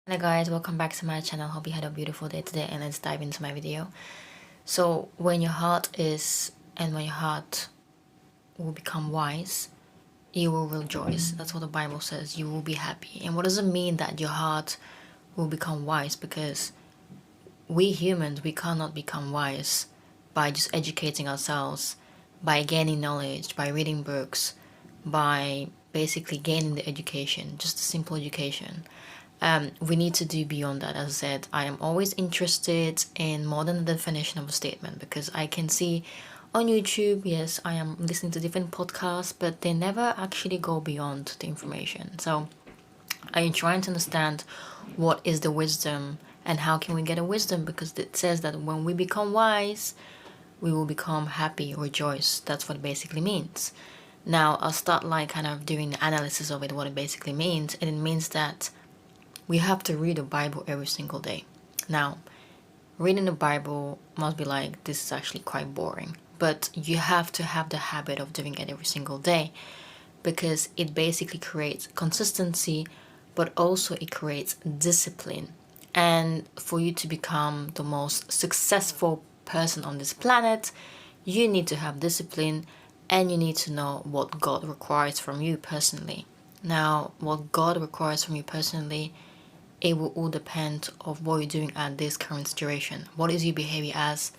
Hello guys, welcome back to my channel. Hope you had a beautiful day today, and let's dive into my video. So when your heart will become wise, you will rejoice. That's what the Bible says. You will be happy. And what does it mean that your heart will become wise? Because we humans, we cannot become wise by just educating ourselves, by gaining knowledge, by reading books, by basically gaining the education, just a simple education. We need to do beyond that. As I said, I am always interested in more than the definition of a statement, because I can see on YouTube, yes, I am listening to different podcasts, but they never actually go beyond the information. So I am trying to understand what is the wisdom and how can we get a wisdom, because it says that when we become wise, we will become happy, rejoice. That's what it basically means. Now I'll start kind of doing the analysis of it, what it basically means. And it means that we have to read the Bible every single day. Now, reading the Bible must be like, this is actually quite boring. But you have to have the habit of doing it every single day, because it basically creates consistency, but also it creates discipline. And for you to become the most successful person on this planet, you need to have discipline, and you need to know what God requires from you personally. Now, what God requires from you personally, it will all depend of what you're doing at this current situation. What is your behavior as,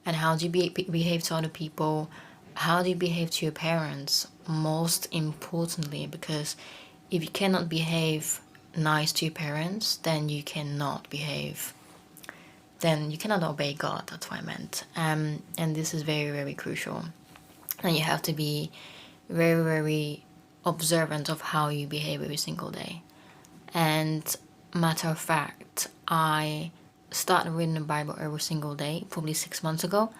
and how do you behave to other people? How do you behave to your parents? Most importantly, because if you cannot behave nice to your parents, then you cannot obey God. That's what I meant. And this is very, very crucial. And you have to be very, very observant of how you behave every single day. And matter of fact, I started reading the Bible every single day, probably 6 months ago,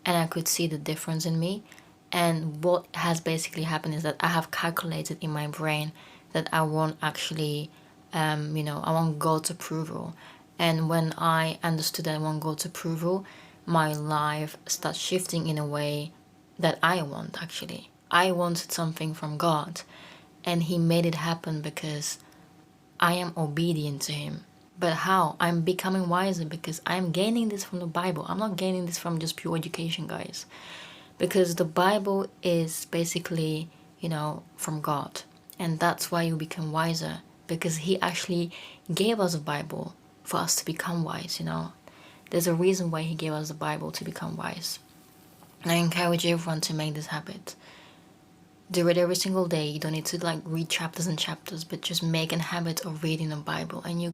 and I could see the difference in me. And what has basically happened is that I have calculated in my brain that I want actually, I want God's approval. And when I understood that I want God's approval, my life starts shifting in a way that I want actually. I wanted something from God, and He made it happen because I am obedient to Him. But how? I'm becoming wiser because I'm gaining this from the Bible. I'm not gaining this from just pure education, guys. Because the Bible is basically, from God. And that's why you become wiser. Because He actually gave us a Bible for us to become wise, There's a reason why He gave us the Bible, to become wise. And I encourage everyone to make this habit. Do it every single day. You don't need to read chapters and chapters, but just make a habit of reading the Bible, and you